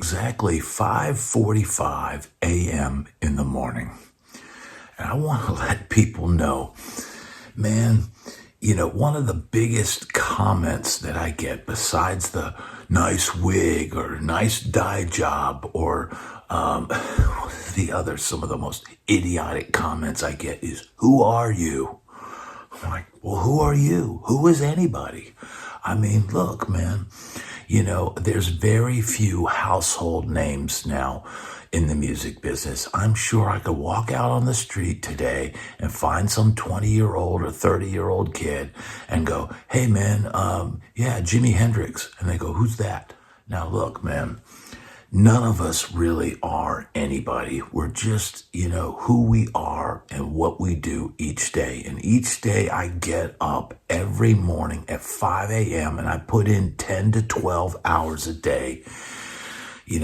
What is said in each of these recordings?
exactly 5:45 a.m. in the morning. And I want to let people know, man, one of the biggest comments that I get, besides the nice wig or nice dye job or some of the most idiotic comments I get is, who are you? I'm like, well, who are you? Who is anybody? I mean, look, man, there's very few household names now in the music business. I'm sure I could walk out on the street today and find some 20-year-old or 30-year-old kid and go, hey, man, yeah, Jimi Hendrix. And they go, who's that? Now, look, man, none of us really are anybody. We're just, who we are and what we do each day. And each day I get up every morning at 5 a.m. and I put in 10 to 12 hours a day,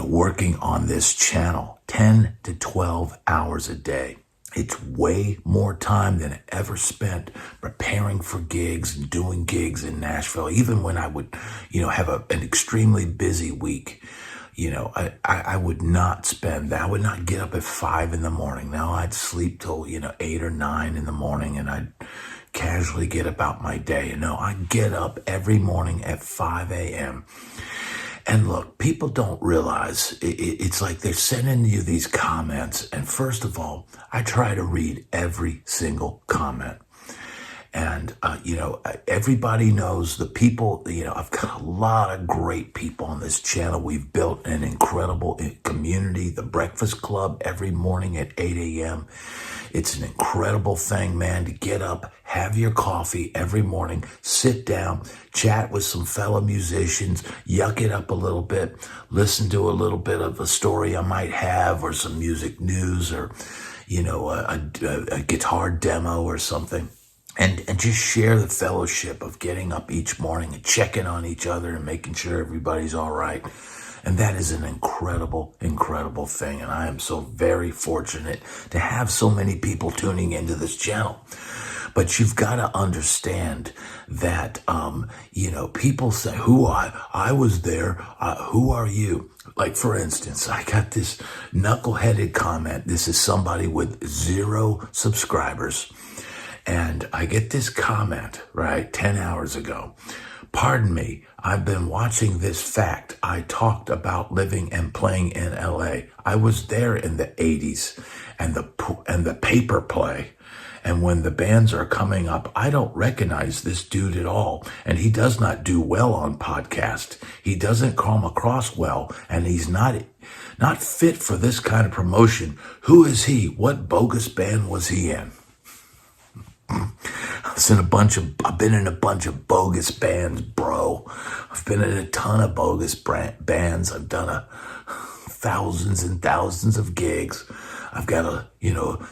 working on this channel. 10 to 12 hours a day. It's way more time than I ever spent preparing for gigs and doing gigs in Nashville. Even when I would, have an extremely busy week. I would not spend that. I would not get up at 5 in the morning. Now I'd sleep till, 8 or 9 in the morning and I'd casually get about my day. I get up every morning at 5 a.m. And look, people don't realize it's like they're sending you these comments. And first of all, I try to read every single comment. And, everybody knows the people, I've got a lot of great people on this channel. We've built an incredible community, the Breakfast Club, every morning at 8 a.m. It's an incredible thing, man, to get up, have your coffee every morning, sit down, chat with some fellow musicians, yuck it up a little bit, listen to a little bit of a story I might have or some music news or, a guitar demo or something. And just share the fellowship of getting up each morning and checking on each other and making sure everybody's all right. And that is an incredible, incredible thing. And I am so very fortunate to have so many people tuning into this channel. But you've got to understand that, people say, I was there. Who are you? Like, for instance, I got this knuckleheaded comment. This is somebody with 0 subscribers. And I get this comment, right, 10 hours ago. Pardon me, I've been watching this fact. I talked about living and playing in LA. I was there in the 80s and the paper play. And when the bands are coming up, I don't recognize this dude at all. And he does not do well on podcast. He doesn't come across well. And he's not fit for this kind of promotion. Who is he? What bogus band was he in? I've been in a bunch of bogus bands, bro. I've been in a ton of bogus bands. I've done thousands and thousands of gigs. I've got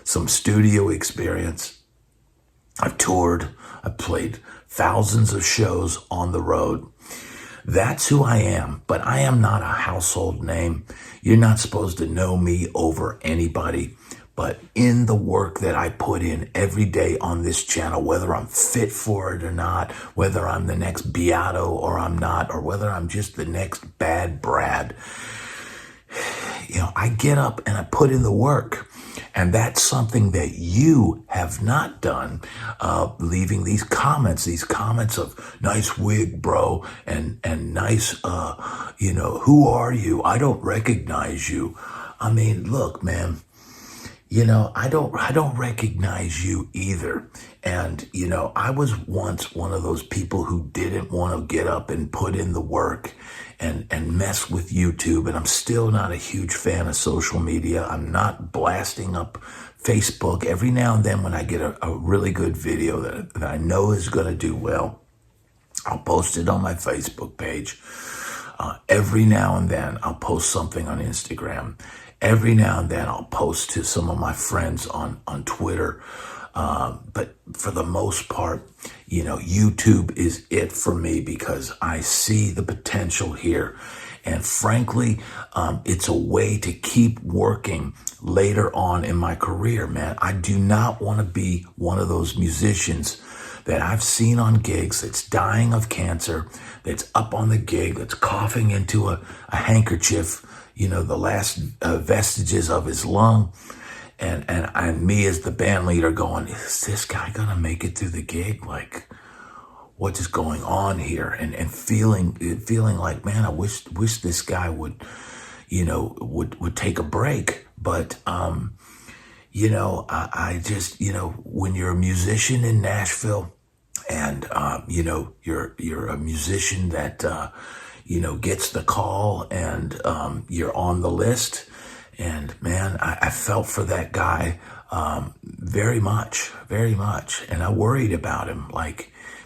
some studio experience. I've toured. I've played thousands of shows on the road. That's who I am, but I am not a household name. You're not supposed to know me over anybody. But in the work that I put in every day on this channel, whether I'm fit for it or not, whether I'm the next Beato or I'm not, or whether I'm just the next bad Brad, I get up and I put in the work. And that's something that you have not done, leaving these comments of nice wig, bro, and nice, who are you? I don't recognize you. I mean, look, man. I don't recognize you either. And, I was once one of those people who didn't want to get up and put in the work and mess with YouTube. And I'm still not a huge fan of social media. I'm not blasting up Facebook. Every now and then when I get a really good video that I know is going to do well, I'll post it on my Facebook page. Every now and then I'll post something on Instagram. Every now and then I'll post to some of my friends on Twitter. But for the most part, YouTube is it for me because I see the potential here. And frankly, it's a way to keep working later on in my career, man. I do not want to be one of those musicians that I've seen on gigs that's dying of cancer, that's up on the gig, that's coughing into a handkerchief, the last vestiges of his lung. And me as the band leader going, is this guy going to make it through the gig? Like, what is going on here? And feeling like, man, I wish this guy would take a break. But, I just, when you're a musician in Nashville and, you're a musician that, gets the call and, you're on the list. And man, I felt for that guy, very much. And I worried about him,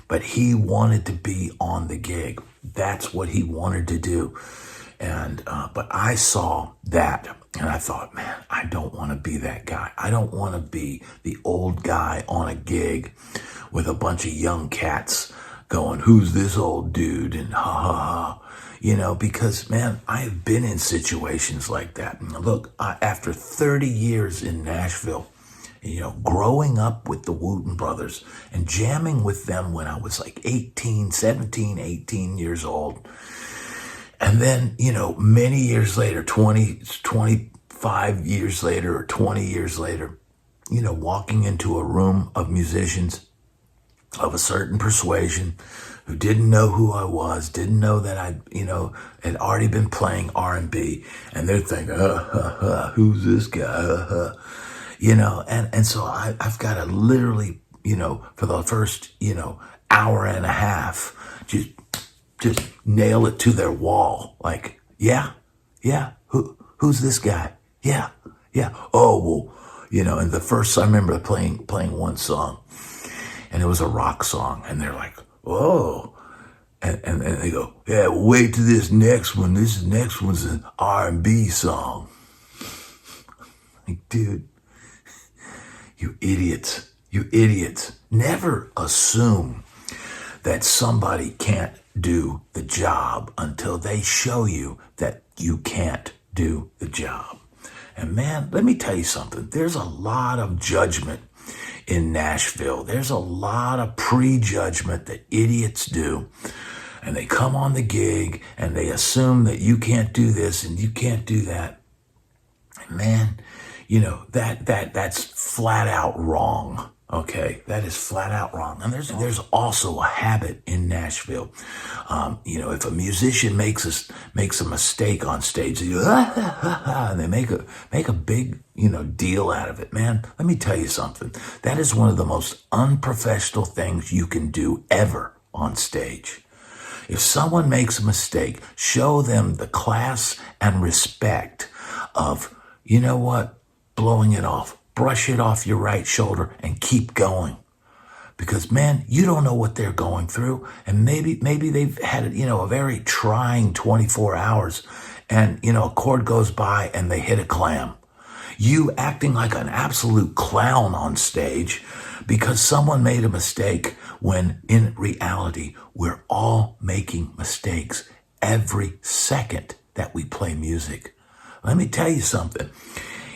but he wanted to be on the gig. That's what he wanted to do. And, but I saw that and I thought, man, I don't want to be that guy. I don't want to be the old guy on a gig with a bunch of young cats going, who's this old dude? And ha ha ha, because man, I've been in situations like that. Look, after 30 years in Nashville, growing up with the Wooten Brothers and jamming with them when I was like 17, 18 years old. And then, many years later, 25 years later or 20 years later, walking into a room of musicians of a certain persuasion who didn't know who I was, didn't know that I, had already been playing R&B, and they're thinking, who's this guy? And so I've got to literally, for the first, hour and a half, just nail it to their wall. Like, yeah, who's this guy? Yeah. Oh, well, and the first, I remember playing one song, and it was a rock song, and they're like, oh, and they go, yeah, wait to this next one. This next one's an R&B song. Like, dude, you idiots. Never assume that somebody can't do the job until they show you that you can't do the job. And man, let me tell you something. There's a lot of judgment in Nashville. There's a lot of prejudgment that idiots do. And they come on the gig and they assume that you can't do this and you can't do that. And man, that's flat out wrong. Okay, that is flat out wrong. And there's also a habit in Nashville. If a musician makes a mistake on stage, they go, and they make a big, deal out of it. Man, let me tell you something. That is one of the most unprofessional things you can do ever on stage. If someone makes a mistake, show them the class and respect of, blowing it off. Brush it off your right shoulder and keep going. Because man, you don't know what they're going through. And maybe they've had, a very trying 24 hours and, a chord goes by and they hit a clam. You acting like an absolute clown on stage because someone made a mistake when in reality, we're all making mistakes every second that we play music. Let me tell you something.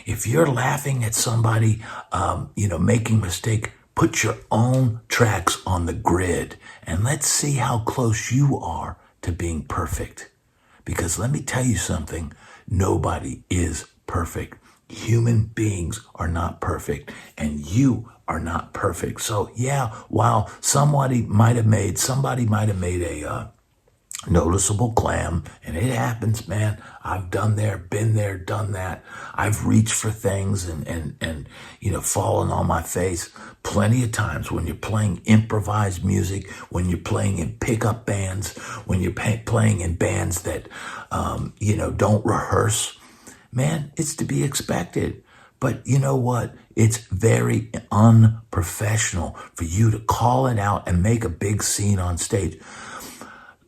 If you're laughing at somebody, making a mistake, put your own tracks on the grid and let's see how close you are to being perfect. Because let me tell you something, nobody is perfect. Human beings are not perfect and you are not perfect. So yeah, while somebody might have made a noticeable clam, and it happens, man. I've been there, done that. I've reached for things and fallen on my face plenty of times when you're playing improvised music, when you're playing in pickup bands, when you're playing in bands that, don't rehearse. Man, it's to be expected. But you know what? It's very unprofessional for you to call it out and make a big scene on stage.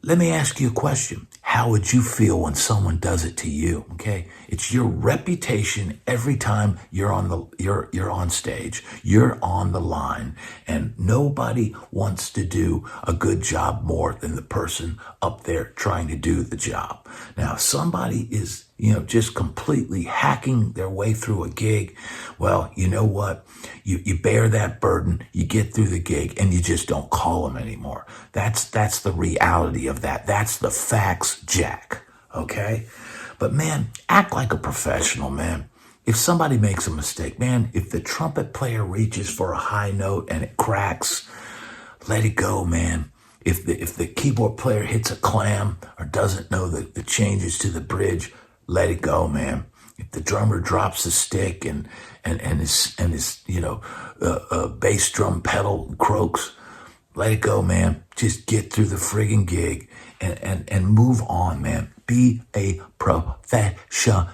Let me ask you a question. How would you feel when someone does it to you? Okay, it's your reputation every time you're on stage. You're on the line, and nobody wants to do a good job more than the person up there trying to do the job. Now, if somebody is just completely hacking their way through a gig, well, you know what? You bear that burden, you get through the gig, and you just don't call them anymore. That's the reality of that. That's the facts, Jack. Okay? But man, act like a professional, man. If somebody makes a mistake, man, if the trumpet player reaches for a high note and it cracks, let it go, man. If the keyboard player hits a clam or doesn't know the changes to the bridge, let it go, man. If the drummer drops the stick and his bass drum pedal croaks, let it go, man. Just get through the friggin' gig and move on, man. Be a professional,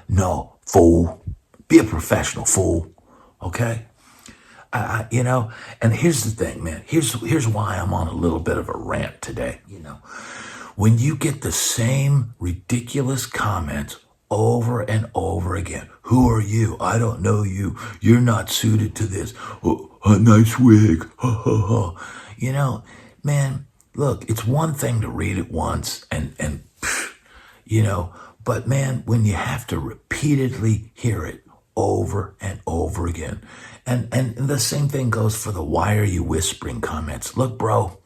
fool. Be a professional, fool. Okay? And here's the thing, man. Here's why I'm on a little bit of a rant today. When you get the same ridiculous comments over and over again. Who are you? I don't know you. You're not suited to this. Oh, a nice wig. Ha ha ha. Man, look, it's one thing to read it once but man, when you have to repeatedly hear it over and over again. And the same thing goes for the why are you whispering comments. Look, bro,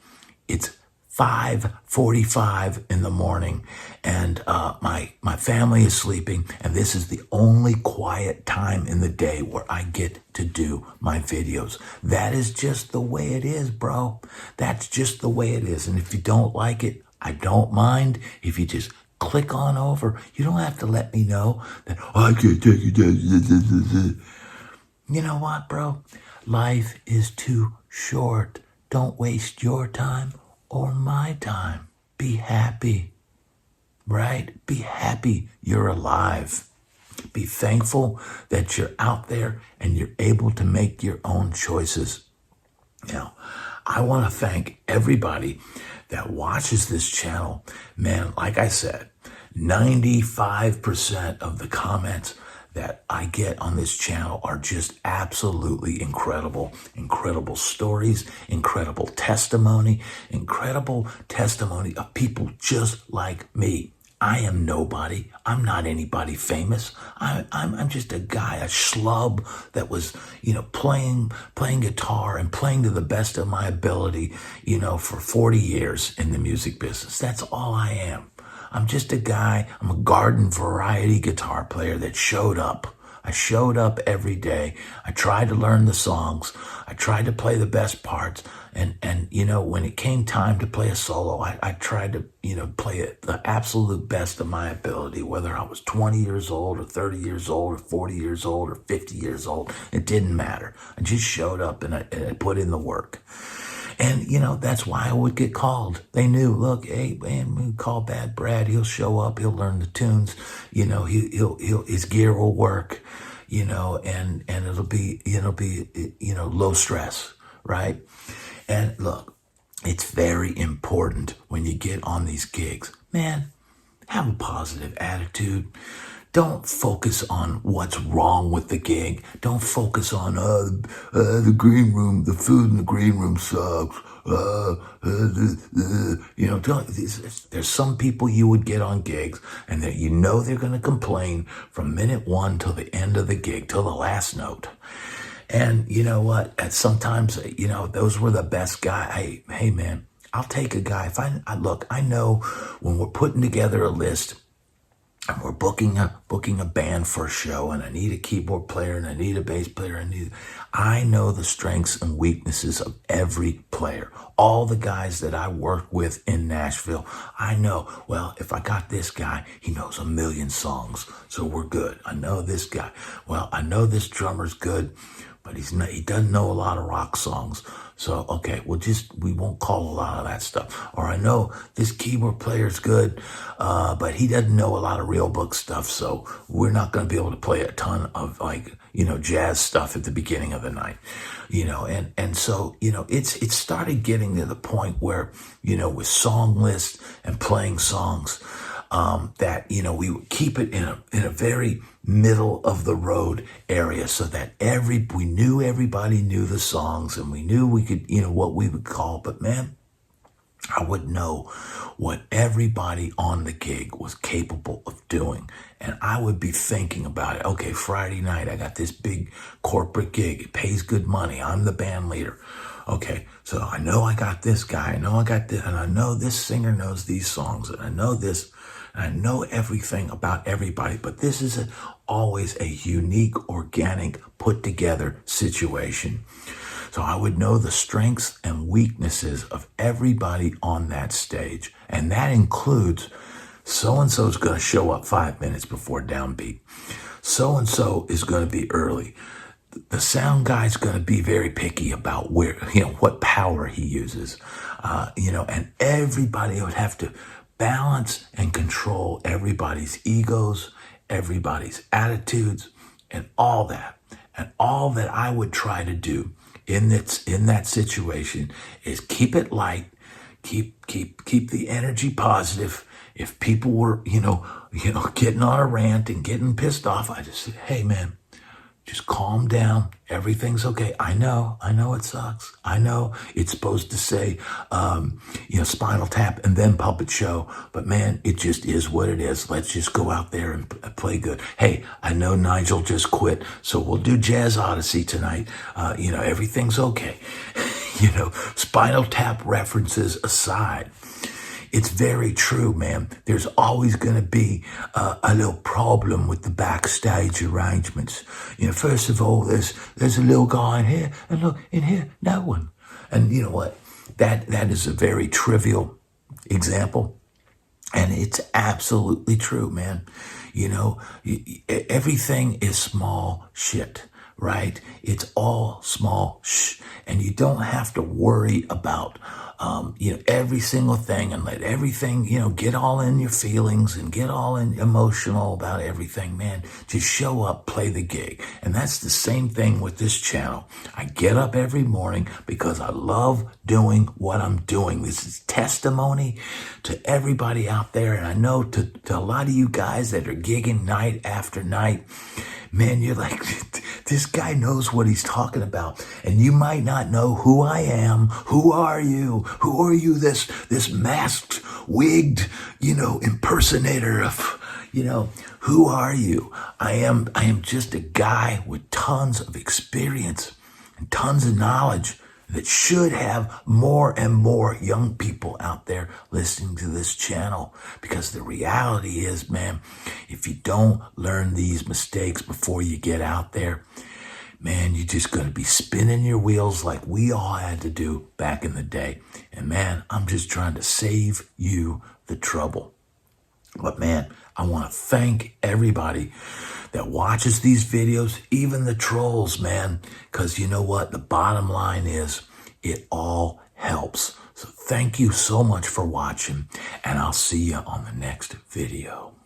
it's 5:45 in the morning and my family is sleeping, and this is the only quiet time in the day where I get to do my videos. That is just the way it is, bro. That's just the way it is. And if you don't like it, I don't mind if you just click on over. You don't have to let me know that, I can't take it down. You know what, bro? Life is too short. Don't waste your time or my time. Be happy, right? Be happy you're alive. Be thankful that you're out there and you're able to make your own choices. Now, I want to thank everybody that watches this channel. Man, like I said, 95% of the comments that I get on this channel are just absolutely incredible. Incredible stories, incredible testimony of people just like me. I am nobody. I'm not anybody famous. I'm just a guy, a schlub that was, playing guitar and playing to the best of my ability, for 40 years in the music business. That's all I am. I'm just a guy. I'm a garden variety guitar player that showed up. I showed up every day. I tried to learn the songs. I tried to play the best parts. And when it came time to play a solo, I tried to, play it the absolute best of my ability, whether I was 20 years old or 30 years old or 40 years old or 50 years old. It didn't matter. I just showed up and I put in the work. And, that's why I would get called. They knew, look, hey, man, we call Bad Brad. He'll show up. He'll learn the tunes. He'll his gear will work, and it'll be, low stress, right? And look, it's very important when you get on these gigs, man, have a positive attitude. Don't focus on what's wrong with the gig. Don't focus on the green room. The food in the green room sucks. There's some people you would get on gigs, and that they're going to complain from minute one till the end of the gig, till the last note. And you know what? And sometimes those were the best guys. Hey man, I'll take a guy. If I know when we're putting together a list. And we're booking a band for a show, and I need a keyboard player, and I need a bass player. I know the strengths and weaknesses of every player. All the guys that I work with in Nashville, I know, well, if I got this guy, he knows 1,000,000 songs, so we're good. I know this guy. Well, I know this drummer's good, but he doesn't know a lot of rock songs. So, okay, we won't call a lot of that stuff. Or I know this keyboard player's good, but he doesn't know a lot of real book stuff. So we're not going to be able to play a ton of jazz stuff at the beginning of the night, and so, it started getting to the point where, with song lists and playing songs, that, we would keep it in a very middle of the road area, so that we knew everybody knew the songs, and we knew we could, what we would call, but man, I would know what everybody on the gig was capable of doing. And I would be thinking about it. Okay, Friday night, I got this big corporate gig. It pays good money. I'm the band leader. Okay, so I know I got this guy. I know I got this, and I know this singer knows these songs, and I know this. and I know everything about everybody, but this is always a unique, organic, put together situation. So I would know the strengths and weaknesses of everybody on that stage. And that includes so-and-so is going to show up 5 minutes before downbeat. So-and-so is going to be early. The sound guy's going to be very picky about where, what power he uses. And everybody would have to balance and control everybody's egos, everybody's attitudes, and all that. And all that I would try to do in that situation is keep it light, keep the energy positive. If people were, getting on a rant and getting pissed off, I just said, hey man, just calm down. Everything's okay. I know it sucks. I know it's supposed to say, Spinal Tap and then Puppet Show. But man, it just is what it is. Let's just go out there and play good. Hey, I know Nigel just quit, so we'll do Jazz Odyssey tonight. Everything's okay. Spinal Tap references aside. It's very true, man. There's always going to be a little problem with the backstage arrangements. First of all, there's a little guy in here, and look, in here, no one. And you know what? That is a very trivial example, and it's absolutely true, man. Everything is small shit, right? It's all small and you don't have to worry about every single thing and let everything, get all in your feelings and get all in emotional about everything, man. Just show up, play the gig. And that's the same thing with this channel. I get up every morning because I love doing what I'm doing. This is testimony to everybody out there. And I know to a lot of you guys that are gigging night after night, man, you're like, this guy knows what he's talking about. And you might not know who I am. Who are you? Who are you, this masked, wigged, impersonator of, who are you? I am just a guy with tons of experience and tons of knowledge that should have more and more young people out there listening to this channel. Because the reality is, man, if you don't learn these mistakes before you get out there, man, you're just going to be spinning your wheels like we all had to do back in the day. And man, I'm just trying to save you the trouble. But man, I want to thank everybody that watches these videos, even the trolls, man, because you know what? The bottom line is it all helps. So thank you so much for watching, and I'll see you on the next video.